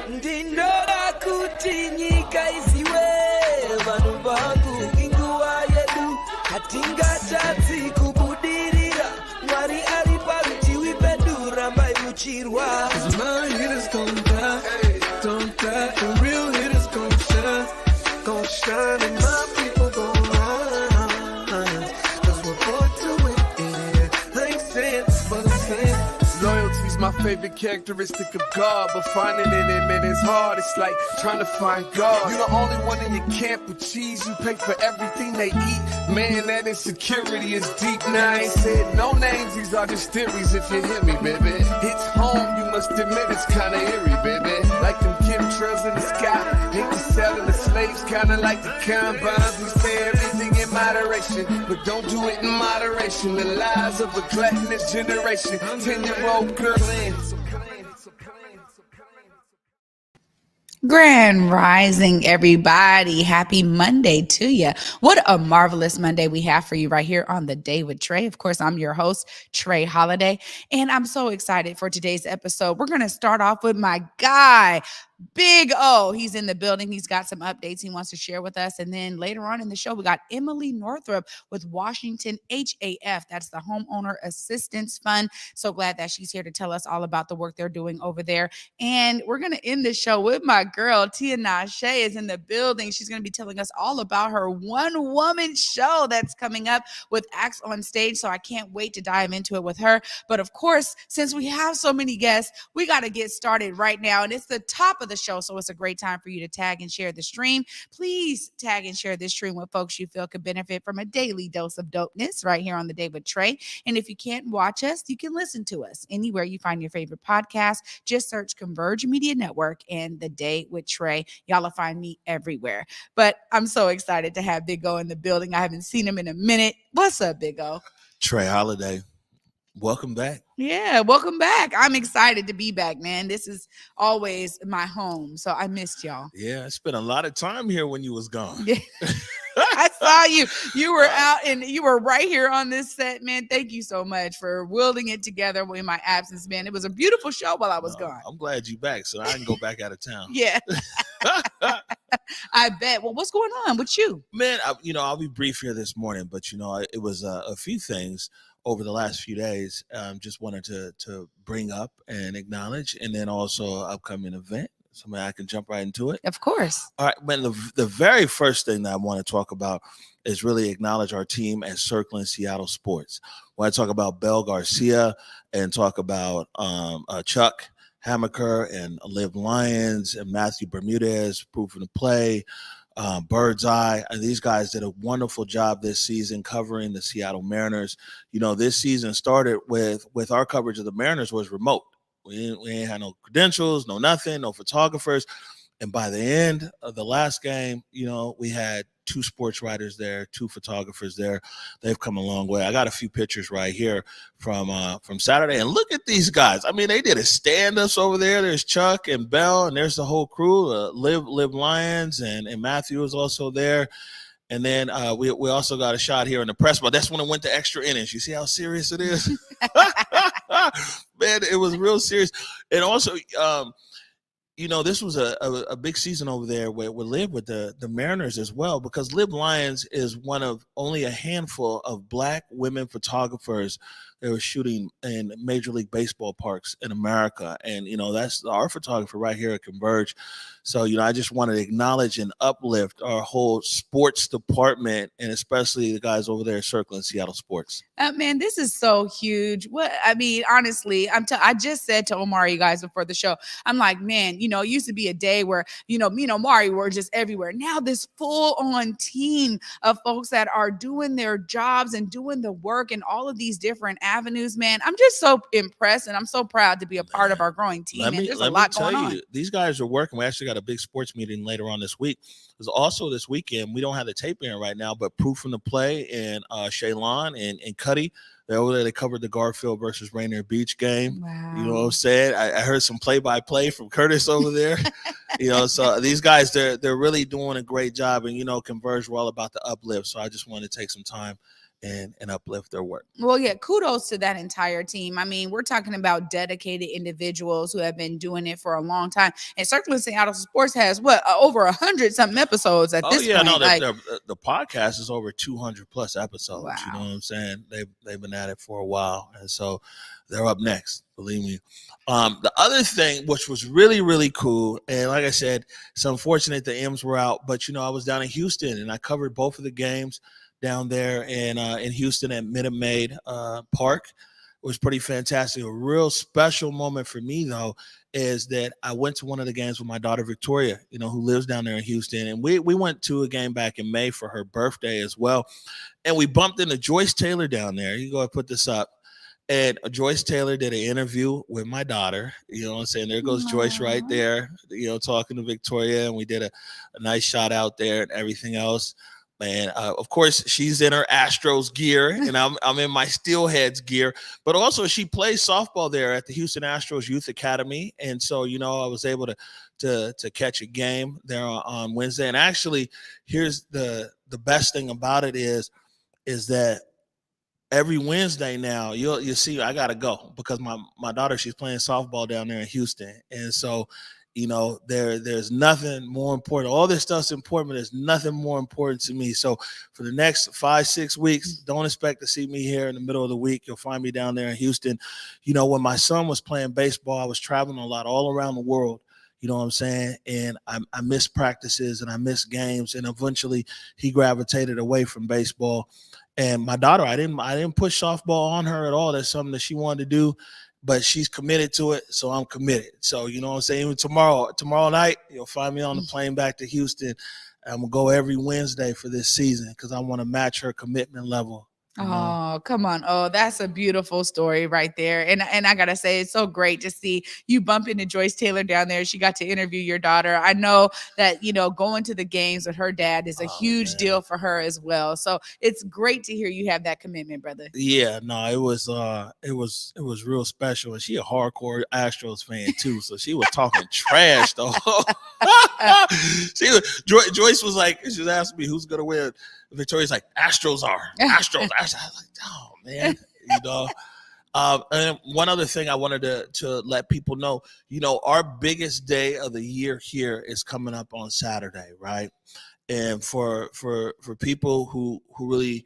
Ndindoda kuti nyika isiwe vanhu vangu inguva yedu hatingatadzi kubudirira Mwari ari parutivi pedu rambai muchirwa My hitters gon' die, don't die The real hitters gon' shine And my people gon' rise Cause we're born to win, I ain't saying but I'm saying Loyalty's my favorite characteristic of God, but finding it in it is hard. It's like trying to find God. You're the only one in your camp with cheese. You pay for everything they eat. Man, that insecurity is deep. Now I ain't said no names. These are just theories. If you hear me, baby, it's home. You must admit it's kinda eerie, baby. Like them chemtrails in the sky. Hate to selling the slaves, kinda like the combines. We say everything in moderation, but don't do it in moderation. The lies of a gluttonous generation. 10-year-old girl in. Grand Rising, everybody. Happy Monday to you. What a marvelous Monday we have for you right here on The Day with Trae. Of course, I'm your host, Trae Holiday, and I'm so excited for today's episode. We're going to start off with my guy, Big O. He's in the building. He's got some updates he wants to share with us. And then later on in the show, we got Emily Northrup with Washington HAF. That's the Homeowner Assistance Fund. So glad that she's here to tell us all about the work they're doing over there. And we're going to end the show with my girl, Tia Nache is in the building. She's going to be telling us all about her one-woman show that's coming up with acts on stage. So I can't wait to dive into it with her. But of course, since we have so many guests, we got to get started right now. And it's the top of the show, so it's a great time for you to tag and share the stream. Please tag and share this stream with folks you feel could benefit from a daily dose of dopeness right here on The Day with Trae. And if you can't watch us, you can listen to us anywhere you find your favorite podcast. Just search Converge Media Network and The Day with Trae. Y'all will find me everywhere. But I'm so excited to have Big O in the building. I haven't seen him in a minute. What's up, Big O? Trae Holiday. Welcome back. Yeah, welcome back. I'm excited to be back, man. This is always my home, so I missed y'all. Yeah, I spent a lot of time here when you was gone. Yeah. I saw you. You were out and you were right here on this set, man. Thank you so much for wielding it together in my absence, man. It was a beautiful show while I was gone. I'm glad you back, so I can go back out of town. Yeah. I bet. Well, what's going on with you? Man, I'll be brief here this morning, but, it was a few things over the last few days. Just wanted to bring up and acknowledge, and then also an upcoming event. Somebody I can jump right into it. Of course. All right, man. The very first thing that I want to talk about is really acknowledge our team at Circling Seattle Sports. When I talk about Belle Garcia and talk about Chuck Hamaker and Liv Lyons and Matthew Bermudez, Proof of Play, Bird's Eye, and these guys did a wonderful job this season covering the Seattle Mariners. This season started with our coverage of the Mariners was remote. We ain't had no credentials, no nothing, no photographers. And by the end of the last game, we had 2 sports writers there, 2 photographers there. They've come a long way. I got a few pictures right here from Saturday. And look at these guys. I mean, they did a stand-ups over there. There's Chuck and Belle, and there's the whole crew. Liv Lyons and Matthew is also there. And then we also got a shot here in the press box. That's when it went to extra innings. You see how serious it is? Man, it was real serious. And also, this was a big season over there where we live with the Mariners as well, because Liv Lyons is one of only a handful of Black women photographers that were shooting in Major League Baseball parks in America. And, that's our photographer right here at Converge. So, I just wanted to acknowledge and uplift our whole sports department, and especially the guys over there circling Seattle sports. Man, this is so huge. Honestly, I just said to Omar, you guys, before the show, I'm like, man, it used to be a day where, me and Omari were just everywhere. Now this full-on team of folks that are doing their jobs and doing the work and all of these different avenues, man. I'm just so impressed, and I'm so proud to be a part of our growing team. There's a lot going on. These guys are working. We actually got a big sports meeting later on this week. There's also this weekend, we don't have the tape in right now, but Proof from the Play and Shaylon and Cuddy, they're over there. They covered the Garfield versus Rainier Beach game. Wow. You know what I'm saying? I heard some play-by-play from Curtis over there. So these guys, they're really doing a great job. And, Converge, we're all about the uplift. So I just wanted to take some time and uplift their work. Well, yeah, kudos to that entire team. I mean, we're talking about dedicated individuals who have been doing it for a long time. And Circling Seattle Sports has what, over 100-something episodes at this point. No, the podcast is over 200 plus episodes. Wow. You know what I'm saying? They've been at it for a while, and so they're up next. Believe me. The other thing, which was really, really cool, and like I said, it's unfortunate the M's were out, but I was down in Houston and I covered both of the games down there in Houston at Minute Maid Park. It was pretty fantastic. A real special moment for me, though, is that I went to one of the games with my daughter, Victoria, who lives down there in Houston. And we went to a game back in May for her birthday as well. And we bumped into Joyce Taylor down there. You go ahead and put this up. And Joyce Taylor did an interview with my daughter. You know what I'm saying? There goes Joyce right there, talking to Victoria. And we did a nice shot out there and everything else. And of course, she's in her Astros gear, and I'm in my Steelheads gear. But also, she plays softball there at the Houston Astros Youth Academy, and so I was able to catch a game there on Wednesday. And actually, here's the best thing about it is that every Wednesday now you'll see I gotta go because my daughter, she's playing softball down there in Houston, and so. There's nothing more important. All this stuff's important, but there's nothing more important to me. So for the next 5-6 weeks, don't expect to see me here in the middle of the week. You'll find me down there in Houston. When my son was playing baseball, I was traveling a lot all around the world. You know what I'm saying? And I missed practices and I missed games. And eventually he gravitated away from baseball. And my daughter, I didn't push softball on her at all. That's something that she wanted to do. But she's committed to it, so I'm committed. So, you know what I'm saying? Even tomorrow night, you'll find me on the plane back to Houston. I'm going to go every Wednesday for this season because I want to match her commitment level. Oh, come on. Oh, that's a beautiful story right there. And I got to say, it's so great to see you bump into Joyce Taylor down there. She got to interview your daughter. I know that, going to the games with her dad is a huge deal for her as well. So it's great to hear you have that commitment, brother. Yeah, no, it was real special. And she a hardcore Astros fan too. So she was talking trash though. Joyce was like, she was asking me who's going to win. Victoria's like, Astros are. Astros. I was like, oh, man. And one other thing I wanted to let people know, our biggest day of the year here is coming up on Saturday, right? And for people who really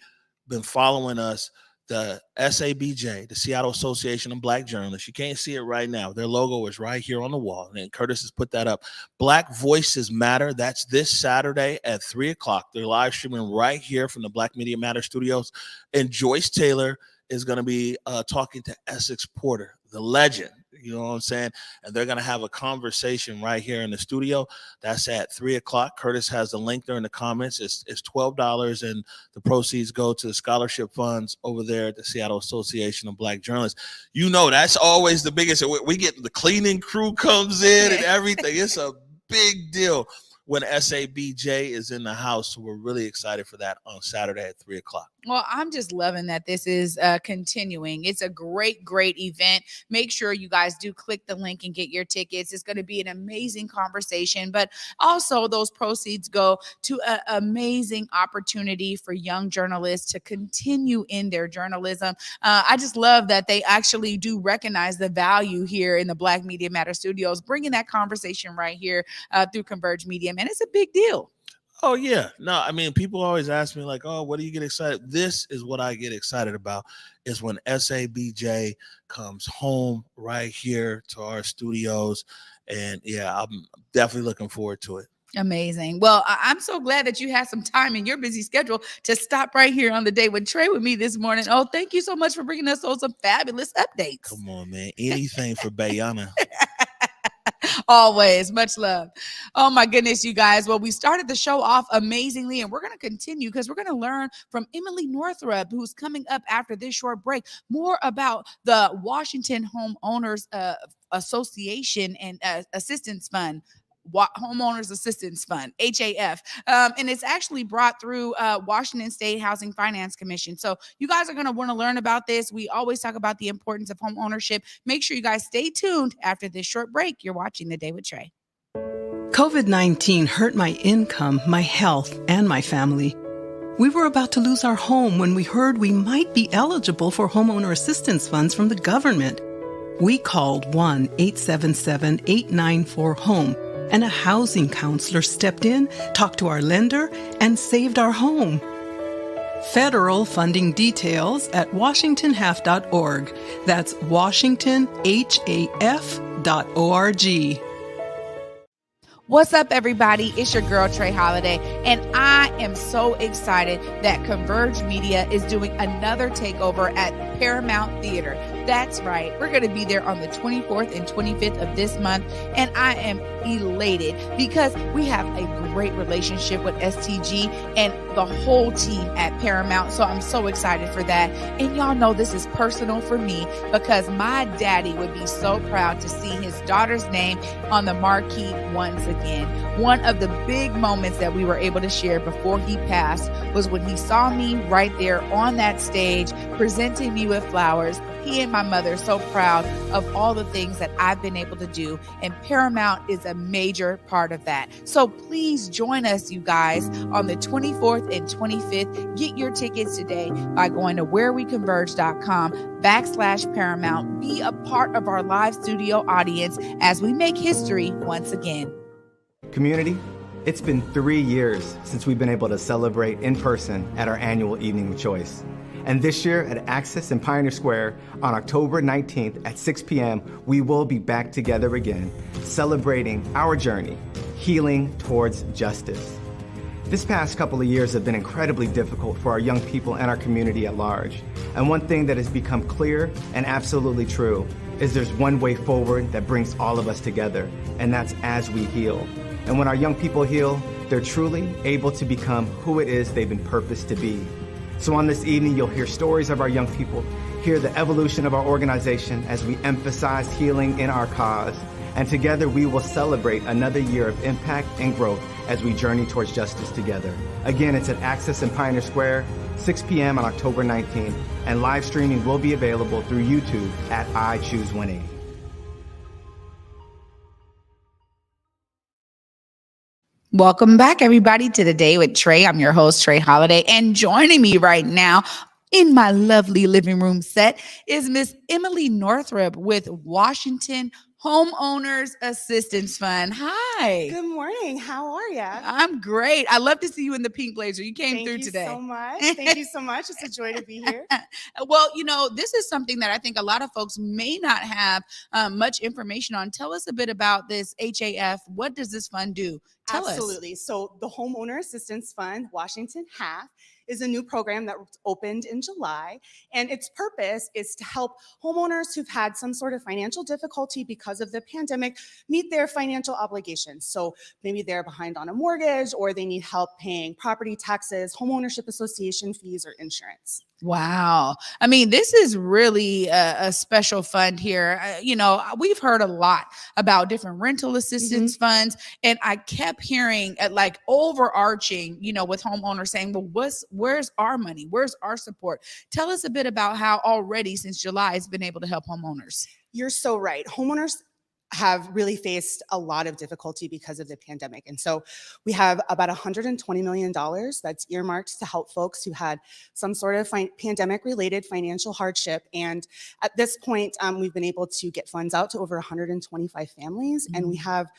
been following us, the SABJ, the Seattle Association of Black Journalists. You can't see it right now. Their logo is right here on the wall, and Curtis has put that up. Black Voices Matter. That's this Saturday at 3:00. They're live streaming right here from the Black Media Matter studios. And Joyce Taylor is going to be talking to Essex Porter, the legend. You know what I'm saying? And they're going to have a conversation right here in the studio. That's at 3:00. Curtis has the link there in the comments. It's $12, and the proceeds go to the scholarship funds over there at the Seattle Association of Black Journalists. That's always the biggest. We get the cleaning crew comes in and everything. It's a big deal when SABJ is in the house. So we're really excited for that on Saturday at 3:00. Well, I'm just loving that this is continuing. It's a great, great event. Make sure you guys do click the link and get your tickets. It's going to be an amazing conversation, but also those proceeds go to an amazing opportunity for young journalists to continue in their journalism. I just love that they actually do recognize the value here in the Black Media Matter Studios, bringing that conversation right here through Converge Media, and it's a big deal. Oh, yeah. No, I mean, people always ask me like, oh, what do you get excited? This is what I get excited about is when SABJ comes home right here to our studios. And yeah, I'm definitely looking forward to it. Amazing. Well, I'm so glad that you had some time in your busy schedule to stop right here on the Day with Trae with me this morning. Oh, thank you so much for bringing us some fabulous updates. Come on, man. Anything for Bayana. Always. Much love. Oh my goodness, you guys. Well, we started the show off amazingly, and we're going to continue because we're going to learn from Emily Northrup, who's coming up after this short break, more about the Washington Homeowners Association and Assistance Fund. Homeowners Assistance Fund, HAF. And it's actually brought through Washington State Housing Finance Commission. So you guys are going to want to learn about this. We always talk about the importance of home ownership. Make sure you guys stay tuned after this short break. You're watching The Day with Trae. COVID-19 hurt my income, my health, and my family. We were about to lose our home when we heard we might be eligible for homeowner assistance funds from the government. We called 1-877-894-HOME, and a housing counselor stepped in, talked to our lender, and saved our home. Federal funding details at washingtonhalf.org. That's washingtonhaf.org. What's up, everybody? It's your girl, Trae Holiday, and I am so excited that Converge Media is doing another takeover at Paramount Theater. That's right. We're going to be there on the 24th and 25th of this month, and I am elated because we have a great relationship with STG and the whole team at Paramount, so I'm so excited for that. And y'all know this is personal for me because my daddy would be so proud to see his daughter's name on the marquee once again. One of the big moments that we were able to share before he passed was when he saw me right there on that stage presenting me with flowers. He and my mother are so proud of all the things that I've been able to do, and Paramount is a major part of that. So please join us, you guys, on the 24th and 25th. Get your tickets today by going to whereweconverge.com/Paramount. Be a part of our live studio audience as we make history once again. Community, it's been 3 years since we've been able to celebrate in person at our annual Evening of Choice. And this year at Access in Pioneer Square on October 19th at 6 p.m., we will be back together again, celebrating our journey, healing towards justice. This past couple of years have been incredibly difficult for our young people and our community at large. And one thing that has become clear and absolutely true is there's one way forward that brings all of us together, and that's as we heal. And when our young people heal, they're truly able to become who it is they've been purposed to be. So on this evening, you'll hear stories of our young people, hear the evolution of our organization as we emphasize healing in our cause. And together we will celebrate another year of impact and growth as we journey towards justice together. Again, it's at Access in Pioneer Square, 6 p.m. on October 19th, and live streaming will be available through YouTube at I Choose 180. Welcome back, everybody, to The Day with Trae. I'm your host, Trae Holiday, and joining me right now in my lovely living room set is Miss Emily Northrup with Washington Homeowners Assistance Fund. Hi. Good morning. How are you? I'm great. I love to see you in the pink blazer. You came through today. Thank you so much. Thank you so much. It's a joy to be here. Well, you know, this is something that I think a lot of folks may not have much information on. Tell us a bit about this HAF. What does this fund do? Tell us. Absolutely. So the Homeowner Assistance Fund, Washington HAF, is a new program that opened in July, and its purpose is to help homeowners who've had some sort of financial difficulty because of the pandemic meet their financial obligations. So maybe they're behind on a mortgage, or they need help paying property taxes, homeownership association fees, or insurance. Wow. I mean, this is really a special fund here. You know, we've heard a lot about different rental assistance funds, and I kept hearing like overarching, you know, with homeowners saying, well, where's our money? Where's our support? Tell us a bit about how already since July it's been able to help homeowners. You're so right. Homeowners have really faced a lot of difficulty because of the pandemic. And so we have about $120 million that's earmarked to help folks who had some sort of pandemic-related financial hardship. And at this point, we've been able to get funds out to over 125 families, and we have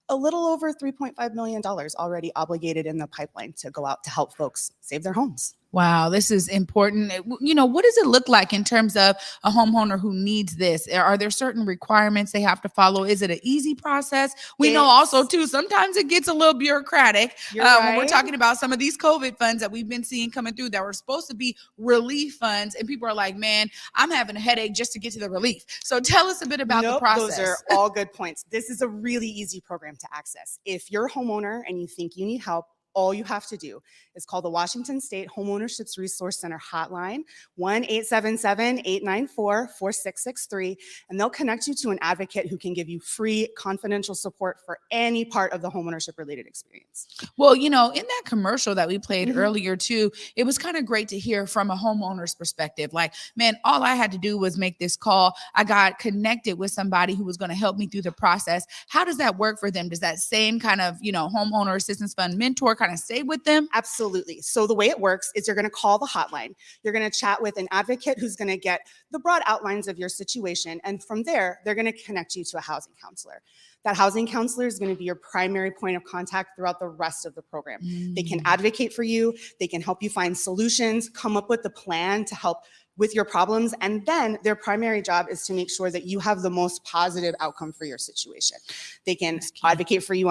a little over $3.5 million already obligated in the pipeline to go out to help folks save their homes. Wow, this is important. You know, what does it look like in terms of a homeowner who needs this? Are there certain requirements they have to follow? Is it an easy process? We know also, too, sometimes it gets a little bureaucratic when we're talking about some of these COVID funds that we've been seeing coming through that were supposed to be relief funds. And people are like, man, I'm having a headache just to get to the relief. So tell us a bit about the process. Those are all good points. This is a really easy program to access. If you're a homeowner and you think you need help, all you have to do is call the Washington State Homeownership Resource Center hotline, 1-877-894-4663, and they'll connect you to an advocate who can give you free, confidential support for any part of the homeownership-related experience. Well, you know, in that commercial that we played earlier, too, it was kind of great to hear from a homeowner's perspective. Like, man, all I had to do was make this call. I got connected with somebody who was going to help me through the process. How does that work for them? Does that same kind of, you know, homeowner assistance fund mentor kind kind of stay with them? Absolutely. So the way it works is you're going to call the hotline. You're going to chat with an advocate who's going to get the broad outlines of your situation. And from there, they're going to connect you to a housing counselor. That housing counselor is going to be your primary point of contact throughout the rest of the program. They can advocate for you. They can help you find solutions, come up with a plan to help with your problems. And then their primary job is to make sure that you have the most positive outcome for your situation. They can advocate for you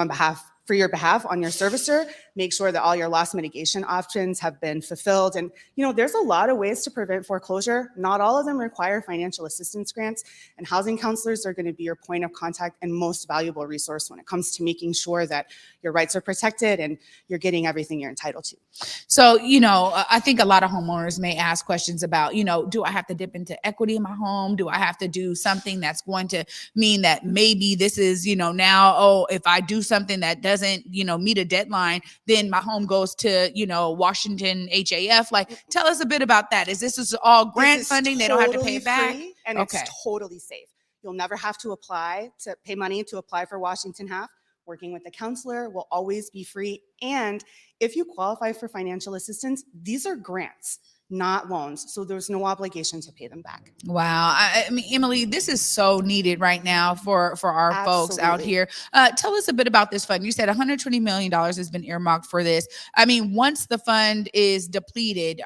for your behalf on your servicer, make sure that all your loss mitigation options have been fulfilled. And, there's a lot of ways to prevent foreclosure. Not all of them require financial assistance grants, and housing counselors are going to be your point of contact and most valuable resource when it comes to making sure that your rights are protected and you're getting everything you're entitled to. So, I think a lot of homeowners may ask questions about, do I have to dip into equity in my home? Do I have to do something that's going to mean that maybe this is, now, if I do something that doesn't, meet a deadline, then my home goes to, Washington HAF. Like, tell us a bit about that. Is this all grant funding? They don't have to pay it back? Free, and it's totally safe. You'll never have to pay money to apply for Washington HAF. Working with the counselor will always be free. And if you qualify for financial assistance, these are grants, not loans. So there's no obligation to pay them back. Wow. I mean, Emily, this is so needed right now for our folks out here. Tell us a bit about this fund. You said $120 million has been earmarked for this. I mean, once the fund is depleted,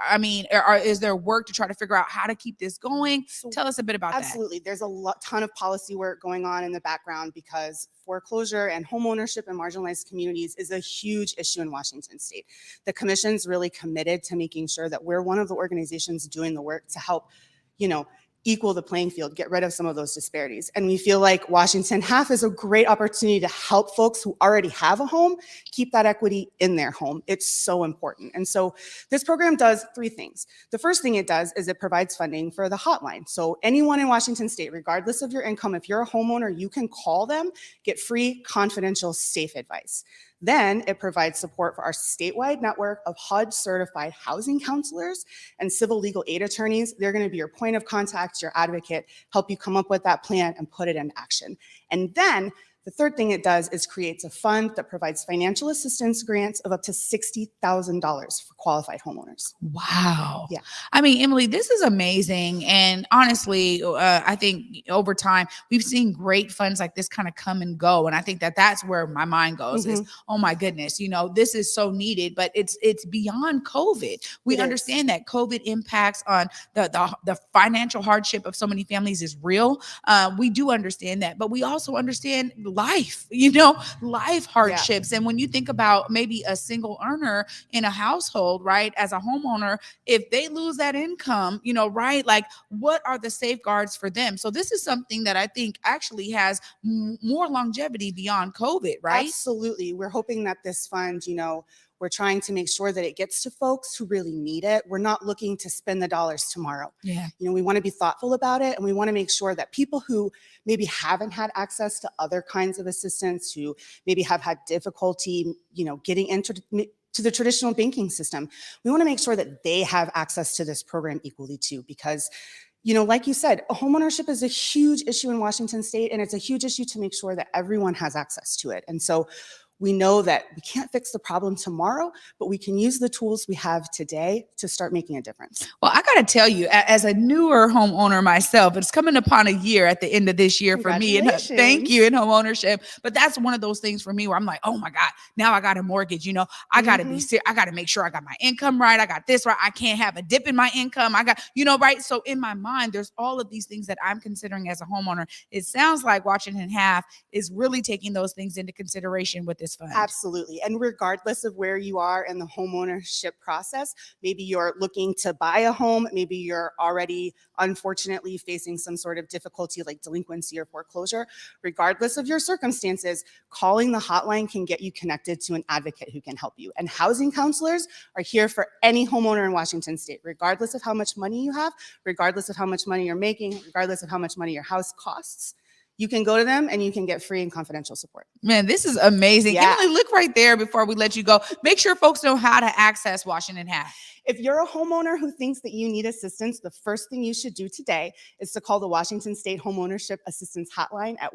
is there work to try to figure out how to keep this going? So tell us a bit about that. Absolutely. There's a ton of policy work going on in the background because foreclosure and homeownership in marginalized communities is a huge issue in Washington state. The commission's really committed to making sure that we're one of the organizations doing the work to help, equal the playing field, get rid of some of those disparities. And we feel like Washington HAF is a great opportunity to help folks who already have a home keep that equity in their home. It's so important. And so this program does three things. The first thing it does is it provides funding for the hotline. So anyone in Washington state, regardless of your income, if you're a homeowner, you can call them, get free, confidential, safe advice. Then it provides support for our statewide network of HUD certified housing counselors and civil legal aid attorneys. They're going to be your point of contact, your advocate, help you come up with that plan and put it in action. And then the third thing it does is creates a fund that provides financial assistance grants of up to $60,000 for qualified homeowners. Wow. Yeah. I mean, Emily, this is amazing. And honestly, I think over time, we've seen great funds like this kind of come and go. And I think that that's where my mind goes is, oh my goodness, this is so needed, but it's beyond COVID. We understand that COVID impacts on the financial hardship of so many families is real. We do understand that, but we also understand life, life hardships. And when you think about maybe a single earner in a household, right, as a homeowner, if they lose that income, right, like what are the safeguards for them? So this is something that I think actually has more longevity beyond COVID, right? Absolutely. We're hoping that this fund, we're trying to make sure that it gets to folks who really need it. We're not looking to spend the dollars tomorrow. Yeah. We want to be thoughtful about it. And we want to make sure that people who maybe haven't had access to other kinds of assistance, who maybe have had difficulty, getting into the traditional banking system, we want to make sure that they have access to this program equally too, because like you said, homeownership is a huge issue in Washington state, and it's a huge issue to make sure that everyone has access to it. And so we know that we can't fix the problem tomorrow, but we can use the tools we have today to start making a difference. Well, I got to tell you, as a newer homeowner myself, it's coming upon a year at the end of this year for me. And thank you in home ownership. But that's one of those things for me where I'm like, oh my God, now I got a mortgage. I got to be serious. I got to make sure I got my income right. I got this right. I can't have a dip in my income. I got, right. So in my mind, there's all of these things that I'm considering as a homeowner. It sounds like Washington HAF is really taking those things into consideration with this fund. Absolutely. And regardless of where you are in the homeownership process, maybe you're looking to buy a home, maybe you're already unfortunately facing some sort of difficulty like delinquency or foreclosure, regardless of your circumstances, calling the hotline can get you connected to an advocate who can help you. And housing counselors are here for any homeowner in Washington state, regardless of how much money you have, regardless of how much money you're making, regardless of how much money your house costs. you can go to them and you can get free and confidential support. Man, this is amazing. Yeah. Emily, look right there before we let you go. Make sure folks know how to access Washington Half. If you're a homeowner who thinks that you need assistance, the first thing you should do today is to call the Washington State Homeownership Assistance Hotline at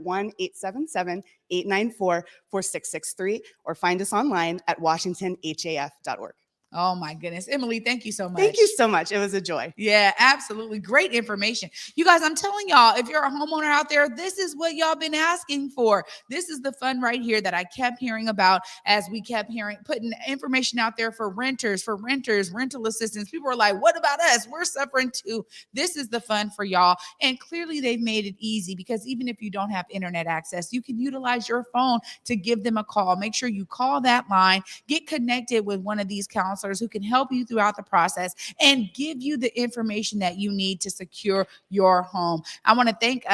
1-877-894-4663 or find us online at washingtonhaf.org. Oh my goodness. Emily, thank you so much. Thank you so much. It was a joy. Yeah, absolutely. Great information. You guys, I'm telling y'all, if you're a homeowner out there, this is what y'all been asking for. This is the fun right here that I kept hearing about as we kept putting information out there for renters, rental assistance. People are like, what about us? We're suffering too. This is the fun for y'all. And clearly they've made it easy because even if you don't have internet access, you can utilize your phone to give them a call. Make sure you call that line, get connected with one of these counselors who can help you throughout the process and give you the information that you need to secure your home. I want to thank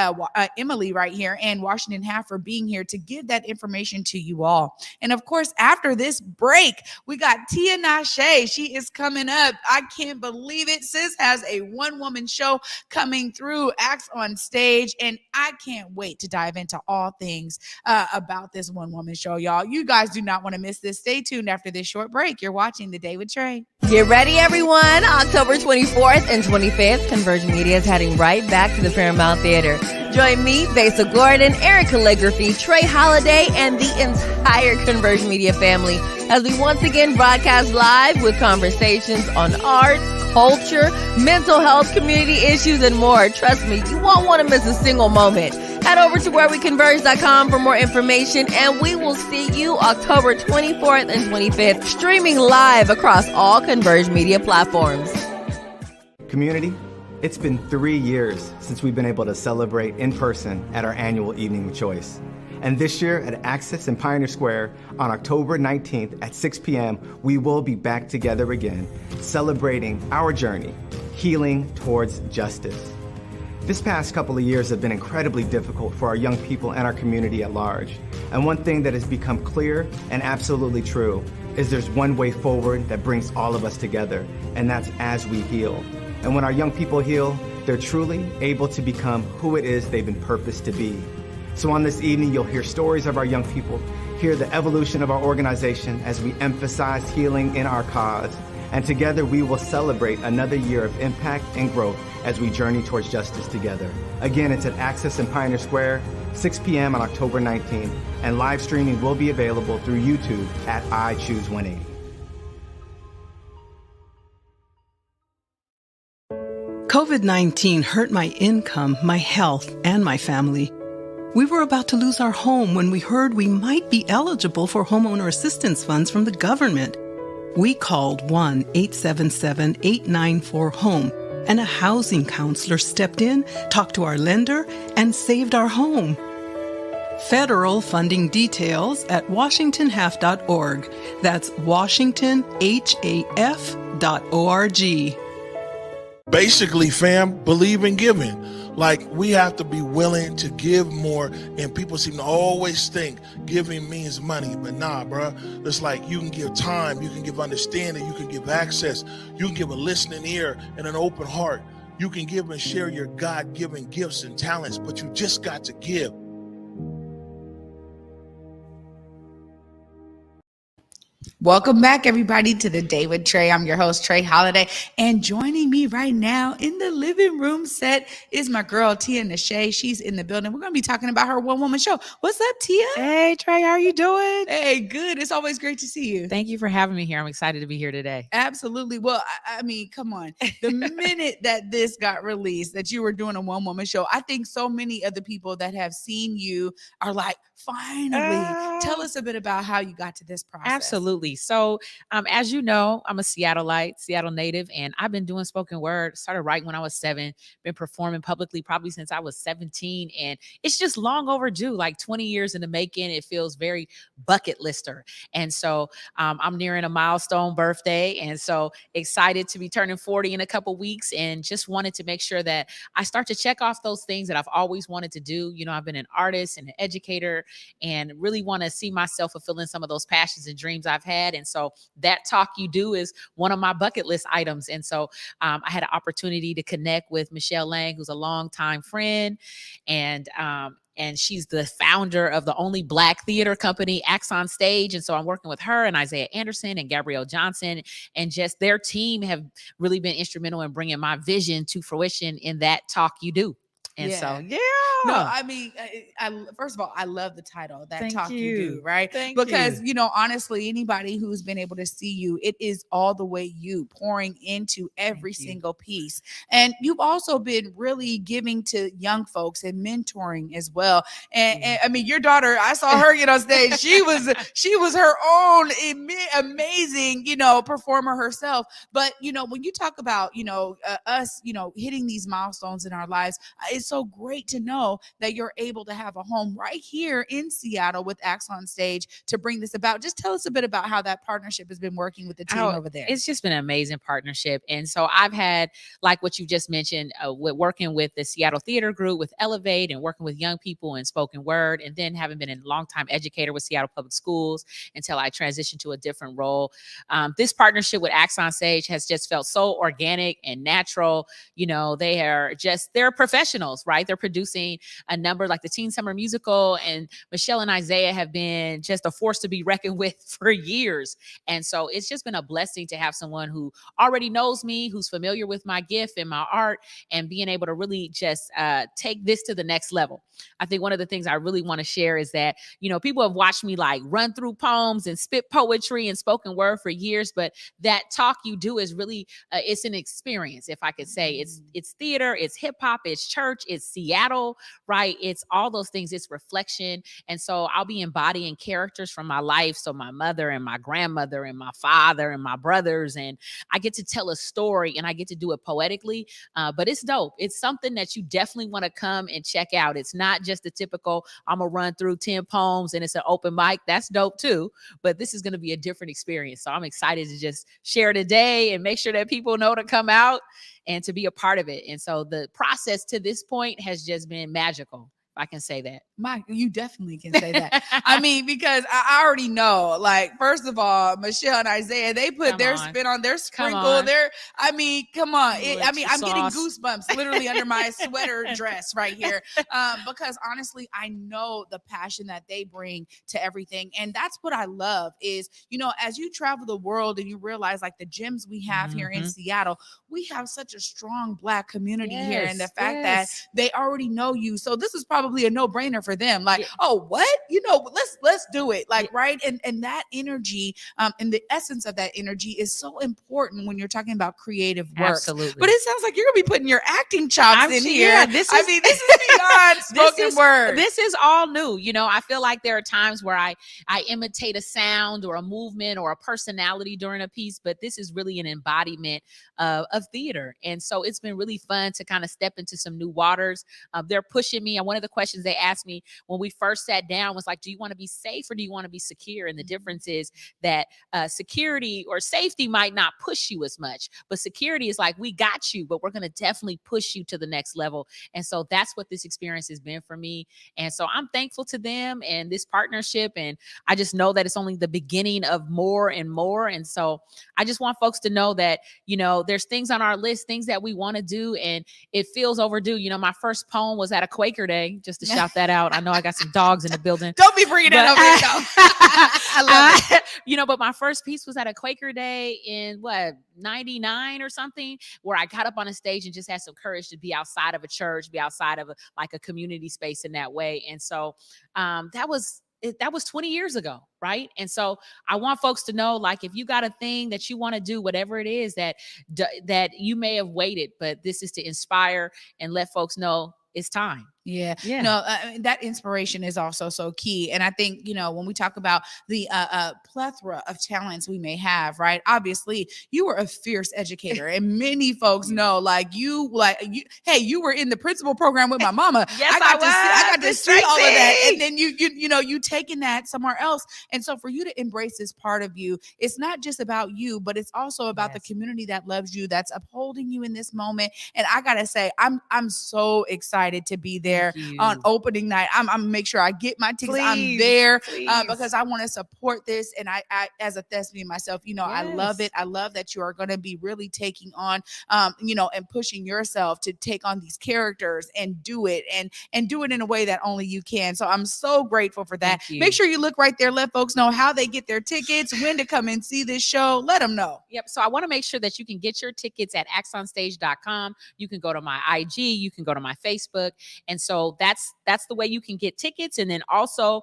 Emily right here and Washington Half for being here to give that information to you all. And of course, after this break, we got Tia Nache. She is coming up. I can't believe it. Sis has a one-woman show coming through, acts on stage, and I can't wait to dive into all things about this one-woman show, y'all. You guys do not want to miss this. Stay tuned after this short break. You're watching The Day with Trae. Get ready, everyone. October 24th and 25th, Conversion Media is heading right back to the Paramount Theater. Join me, Besa Gordon, Eric Calligraphy, Trae Holiday, and the entire Conversion Media family as we once again broadcast live with conversations on art, culture, mental health, community issues, and more. Trust me, you won't want to miss a single moment. Head over to whereweconverge.com for more information, and we will see you October 24th and 25th, streaming live across all Converge Media platforms. Community, it's been 3 years since we've been able to celebrate in person at our annual Evening of Choice. And this year at Access in Pioneer Square on October 19th at 6 p.m., we will be back together again, celebrating our journey, healing towards justice. This past couple of years have been incredibly difficult for our young people and our community at large. And one thing that has become clear and absolutely true is there's one way forward that brings all of us together, and that's as we heal. And when our young people heal, they're truly able to become who it is they've been purposed to be. So on this evening, you'll hear stories of our young people, hear the evolution of our organization as we emphasize healing in our cause. And together we will celebrate another year of impact and growth as we journey towards justice together. Again, it's at Access in Pioneer Square, 6 p.m. on October 19th, and live streaming will be available through YouTube at I Choose 180. COVID-19 hurt my income, my health, and my family. We were about to lose our home when we heard we might be eligible for homeowner assistance funds from the government. We called 1-877-894-HOME, and a housing counselor stepped in, talked to our lender, and saved our home. Federal funding details at washingtonhalf.org. That's washingtonhaf.org. Basically, fam, believe in giving. Like, we have to be willing to give more, and people seem to always think giving means money, but nah, bro. It's like you can give time, you can give understanding, you can give access, you can give a listening ear and an open heart. You can give and share your God-given gifts and talents, but you just got to give. Welcome back, everybody, to The Day with Trae. I'm your host, Trae Holiday, and joining me right now in the living room set is my girl, Tia Nache. She's in the building. We're going to be talking about her one-woman show. What's up, Tia? Hey, Trae, how are you doing? Hey, good. It's always great to see you. Thank you for having me here. I'm excited to be here today. Absolutely. Well, I mean, come on. The minute that this got released, that you were doing a one-woman show, I think so many of the people that have seen you are like, finally. Tell us a bit about how you got to this process. Absolutely. So, as you know, I'm a Seattleite, Seattle native, and I've been doing spoken word. Started writing when I was 7, been performing publicly probably since I was 17, and it's just long overdue, like 20 years in the making. It feels very bucket lister. And so I'm nearing a milestone birthday, and so excited to be turning 40 in a couple weeks, and just wanted to make sure that I start to check off those things that I've always wanted to do. You know, I've been an artist and an educator, and really want to see myself fulfilling some of those passions and dreams I've had. And so that talk you do is one of my bucket list items. And so I had an opportunity to connect with Michelle Lang, who's a longtime friend, and and she's the founder of the only Black theater company, Acts on Stage. And so I'm working with her and Isaiah Anderson and Gabrielle Johnson, and just their team have really been instrumental in bringing my vision to fruition in that Talk You Do. And so, yeah. No, I mean, first of all, I love the title, That Thank Talk You you. Do, right? Thank Because, you. Honestly, anybody who's been able to see you, it is all the way you pouring into every Thank you. single piece. And you've also been really giving to young folks and mentoring as well. And I mean, your daughter, I saw her get on stage. She was her own amazing, performer herself. But, when you talk about, us, hitting these milestones in our lives, it's so great to know that you're able to have a home right here in Seattle with Acts on Stage to bring this about. Just tell us a bit about how that partnership has been working with the team over there. It's just been an amazing partnership. And so I've had, like what you just mentioned, with working with the Seattle Theater Group, with Elevate, and working with young people in spoken word, and then having been a longtime educator with Seattle Public Schools until I transitioned to a different role. This partnership with Acts on Stage has just felt so organic and natural. They're professionals, right? They're producing a number like the Teen Summer Musical, and Michelle and Isaiah have been just a force to be reckoned with for years. And so it's just been a blessing to have someone who already knows me, who's familiar with my gift and my art, and being able to really just take this to the next level. I think one of the things I really want to share is that, people have watched me like run through poems and spit poetry and spoken word for years, but that Talk You Do is really, it's an experience, if I could say. It's theater, it's hip hop, it's church, it's Seattle, right? It's all those things, it's reflection. And so I'll be embodying characters from my life. So my mother and my grandmother and my father and my brothers, and I get to tell a story and I get to do it poetically. But it's dope. It's something that you definitely want to come and check out. It's not just the typical, I'm gonna run through 10 poems and it's an open mic. That's dope too. But this is going to be a different experience. So I'm excited to just share today and make sure that people know to come out and to be a part of it. And so the process to this point has just been magical. I can say that. You definitely can say that. I mean, because I already know, like, first of all, Michelle and Isaiah, they put their spin on their sprinkle. Come on. I'm getting goosebumps literally under my sweater dress right here. Because honestly, I know the passion that they bring to everything. And that's what I love is, as you travel the world and you realize like the gyms we have here in Seattle, we have such a strong Black community here. And the fact that they already know you. So this is probably a no-brainer for them. Like, oh, what? Let's do it. Like, right. And that energy, and the essence of that energy is so important when you're talking about creative work. Absolutely. But it sounds like you're gonna be putting your acting chops in here. Yeah, this is beyond spoken word. This is all new. I feel like there are times where I imitate a sound or a movement or a personality during a piece, but this is really an embodiment of theater. And so it's been really fun to kind of step into some new waters. They're pushing me. And one of the questions they asked me when we first sat down was like, do you want to be safe or do you want to be secure? And the difference is that security or safety might not push you as much, but security is like, we got you, but we're going to definitely push you to the next level. And so that's what this experience has been for me. And so I'm thankful to them and this partnership. And I just know that it's only the beginning of more and more. And so I just want folks to know that, there's things on our list, things that we want to do, and it feels overdue. My first poem was at a Quaker Day, just to shout that out. I know I got some dogs in the building. Don't be bringing it over here, though. I love it. But my first piece was at a Quaker Day in 99 or something, where I got up on a stage and just had some courage to be outside of a church, be outside of a community space in that way. And so that was 20 years ago, right? And so I want folks to know, like, if you got a thing that you want to do, whatever it is that you may have waited, but this is to inspire and let folks know it's time. Yeah. No, that inspiration is also so key. And I think, when we talk about the plethora of talents we may have, right? Obviously, you were a fierce educator, and many folks know, you were in the principal program with my mama. Yes, I got to see all of that. And then you taking that somewhere else. And so for you to embrace this part of you, it's not just about you, but it's also about the community that loves you, that's upholding you in this moment. And I got to say, I'm so excited to be there. there on opening night. I'm gonna make sure I get my tickets. I'm there because I want to support this. And I as a thespian myself, I love it. I love that you are going to be really taking on, and pushing yourself to take on these characters and do it and do it in a way that only you can. So I'm so grateful for that. Make sure you look right there. Let folks know how they get their tickets, when to come and see this show. Let them know. Yep. So I want to make sure that you can get your tickets at axonstage.com. You can go to my IG, you can go to my Facebook. And so that's the way you can get tickets. And then also,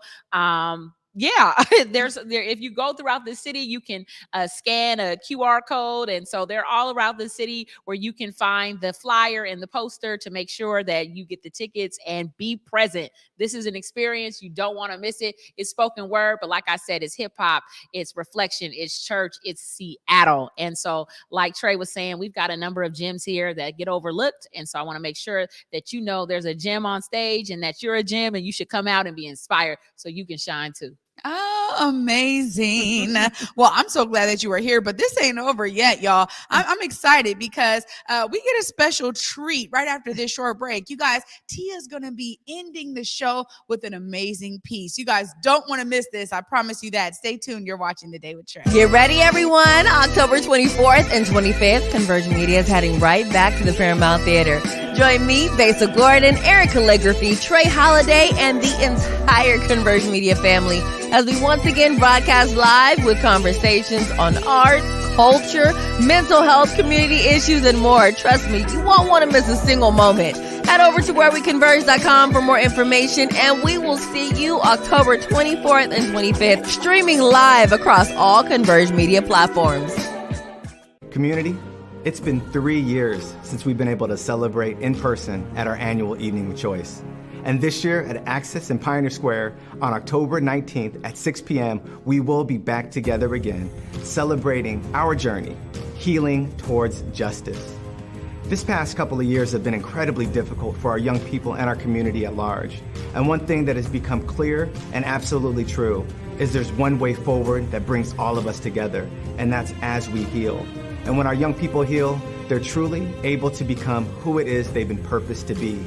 if you go throughout the city, you can scan a QR code. And so they're all around the city where you can find the flyer and the poster to make sure that you get the tickets and be present. This is an experience. You don't want to miss it. It's spoken word, but like I said, it's hip hop, it's reflection, it's church, it's Seattle. And so like Trae was saying, we've got a number of gyms here that get overlooked. And so I want to make sure that there's a gym on stage and that you're a gym and you should come out and be inspired so you can shine too. Oh, amazing. Well, I'm so glad that you were here, but this ain't over yet, y'all. I'm excited because we get a special treat right after this short break. You guys, Tia's going to be ending the show with an amazing piece. You guys don't want to miss this. I promise you that. Stay tuned. You're watching The Day with Trae. Get ready, everyone. October 24th and 25th, Conversion Media is heading right back to the Paramount Theater. Join me, Besa Gordon, Eric Calligraphy, Trae Holiday, and the entire Conversion Media family as we once again broadcast live with conversations on art, culture, mental health, community issues, and more. Trust me, you won't want to miss a single moment. Head over to whereweconverge.com for more information, and we will see you October 24th and 25th, streaming live across all Converge Media platforms. Community, it's been 3 years since we've been able to celebrate in person at our annual Evening of Choice. And this year at Access in Pioneer Square on October 19th at 6 p.m., we will be back together again, celebrating our journey, healing towards justice. This past couple of years have been incredibly difficult for our young people and our community at large. And one thing that has become clear and absolutely true is there's one way forward that brings all of us together, and that's as we heal. And when our young people heal, they're truly able to become who it is they've been purposed to be.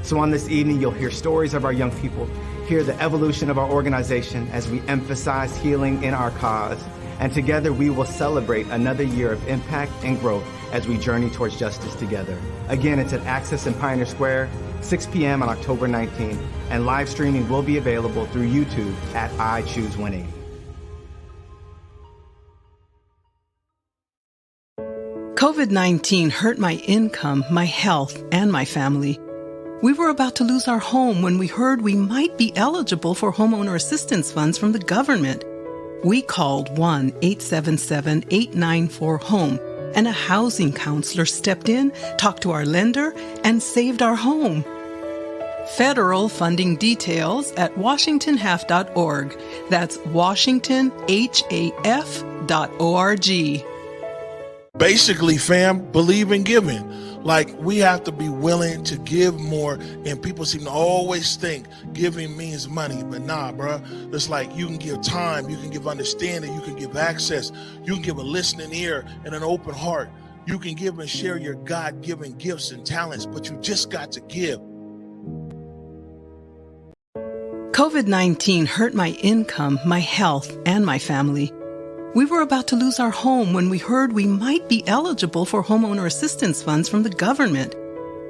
So on this evening, you'll hear stories of our young people, hear the evolution of our organization as we emphasize healing in our cause. And together we will celebrate another year of impact and growth as we journey towards justice together. Again, it's at Access in Pioneer Square, 6 p.m. on October 19th, and live streaming will be available through YouTube at I Choose 180. COVID-19 hurt my income, my health, and my family. We were about to lose our home when we heard we might be eligible for homeowner assistance funds from the government. We called 1-877-894-HOME, and a housing counselor stepped in, talked to our lender, and saved our home. Federal funding details at washingtonhalf.org. That's washingtonhaf.org. Basically, fam, believe in giving. Like, we have to be willing to give more, and people seem to always think giving means money, but nah, bro. It's like you can give time, you can give understanding, you can give access, you can give a listening ear and an open heart. You can give and share your God-given gifts and talents, but you just got to give. COVID-19 hurt my income, my health, and my family. We were about to lose our home when we heard we might be eligible for homeowner assistance funds from the government.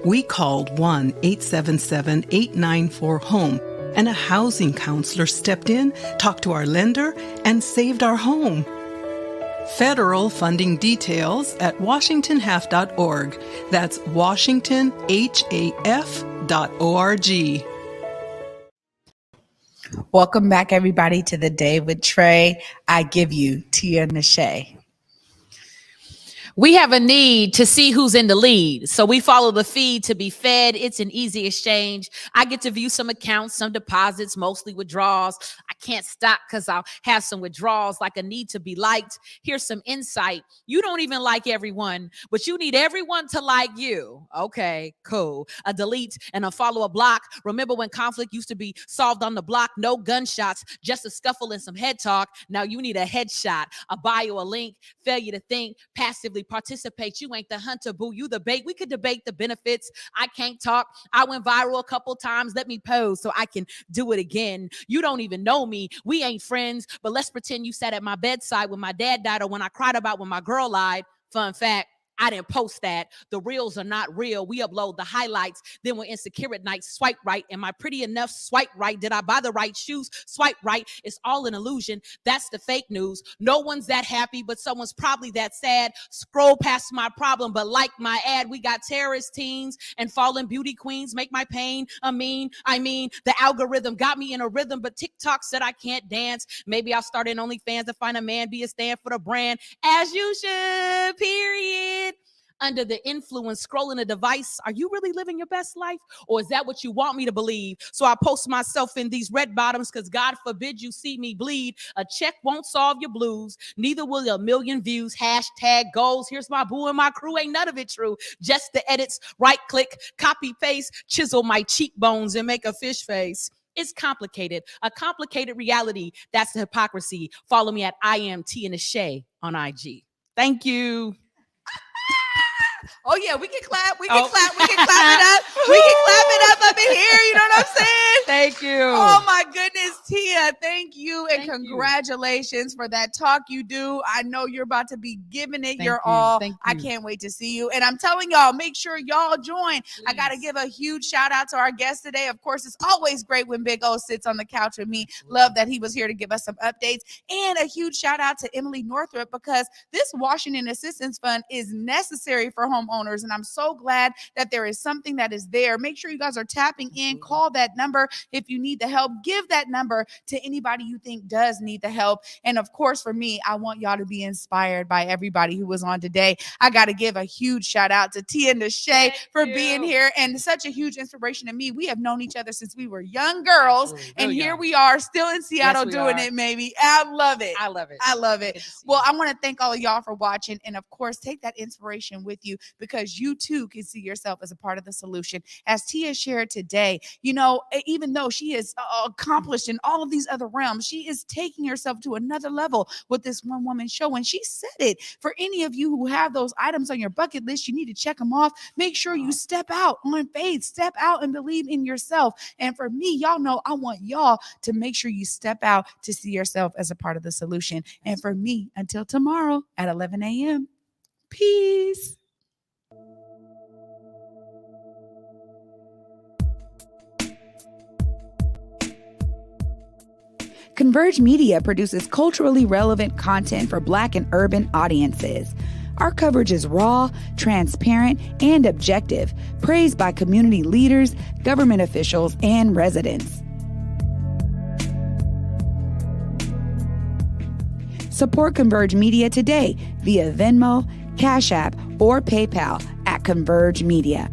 We called 1-877-894-HOME, and a housing counselor stepped in, talked to our lender, and saved our home. Federal funding details at washingtonhalf.org. That's washingtonhaf.org. Welcome back, everybody, to The Day with Trae. I give you Tia Nache. We have a need to see who's in the lead. So we follow the feed to be fed. It's an easy exchange. I get to view some accounts, some deposits, mostly withdrawals. I can't stop because I'll have some withdrawals, like a need to be liked. Here's some insight. You don't even like everyone, but you need everyone to like you. Okay, cool. A delete and a follow a block. Remember when conflict used to be solved on the block? No gunshots, just a scuffle and some head talk. Now you need a headshot, a bio, a link, failure to think, passively actively participate. You ain't the hunter, boo. You the bait. We could debate the benefits. I can't talk. I went viral a couple times. Let me pose so I can do it again. You don't even know me. We ain't friends, but let's pretend you sat at my bedside when my dad died or when I cried about when my girl lied. Fun fact, I didn't post that. The reels are not real. We upload the highlights. Then we're insecure at night. Swipe right. Am I pretty enough? Swipe right. Did I buy the right shoes? Swipe right. It's all an illusion. That's the fake news. No one's that happy, but someone's probably that sad. Scroll past my problem, but like my ad. We got terrorist teens and fallen beauty queens. Make my pain I mean, the algorithm got me in a rhythm, but TikTok said I can't dance. Maybe I'll start in OnlyFans to find a man, be a stand for the brand. As you should, period. Under the influence, scrolling a device. Are you really living your best life? Or is that what you want me to believe? So I post myself in these red bottoms because God forbid you see me bleed. A check won't solve your blues. Neither will a million views. Hashtag goals. Here's my boo and my crew. Ain't none of it true. Just the edits. Right click, copy paste, chisel my cheekbones and make a fish face. It's complicated. A complicated reality. That's the hypocrisy. Follow me at I am Tia Nache on IG. Thank you. Oh yeah, we can clap. We can clap. We can clap it up. We can clap it up in here. You know what I'm saying? Thank you. Oh my goodness, Tia. Thank you. And Thank congratulations for that talk you do. I know you're about to be giving it Thank your you. all. Thank I you. can't wait to see you. And I'm telling y'all, make sure y'all join. I got to Please. give a huge shout out to our guest today. Of course, it's always great when Big O sits on the couch with me. Love that he was here to give us some updates. And a huge shout out to Emily Northrup because this Washington Assistance Fund is necessary for homeowners. And I'm so glad that there is something that is there. Make sure you guys are tapping in. Call that number if you need the help. Give that number to anybody you think does need the help. And of course, for me, I want y'all to be inspired by everybody who was on today. I got to give a huge shout out to Tia Nache for being here and such a huge inspiration to me. We have known each other since we were young girls. Absolutely. And Really here young. we are still in Seattle we doing are. it, maybe. I love it. I love it. I love it. Good to see Well, you. I want to thank all of y'all for watching. And of course, take that inspiration with you because you too can see yourself as a part of the solution. As Tia shared today, you know, even though she is accomplished in all of these other realms, she is taking herself to another level with this one woman show. And she said it for any of you who have those items on your bucket list, you need to check them off. Make sure you step out on faith, step out and believe in yourself. And for me, y'all know I want y'all to make sure you step out to see yourself as a part of the solution. And for me, until tomorrow at 11 a.m., peace. Converge Media produces culturally relevant content for Black and urban audiences. Our coverage is raw, transparent, and objective, praised by community leaders, government officials, and residents. Support Converge Media today via Venmo, Cash App, or PayPal at Converge Media.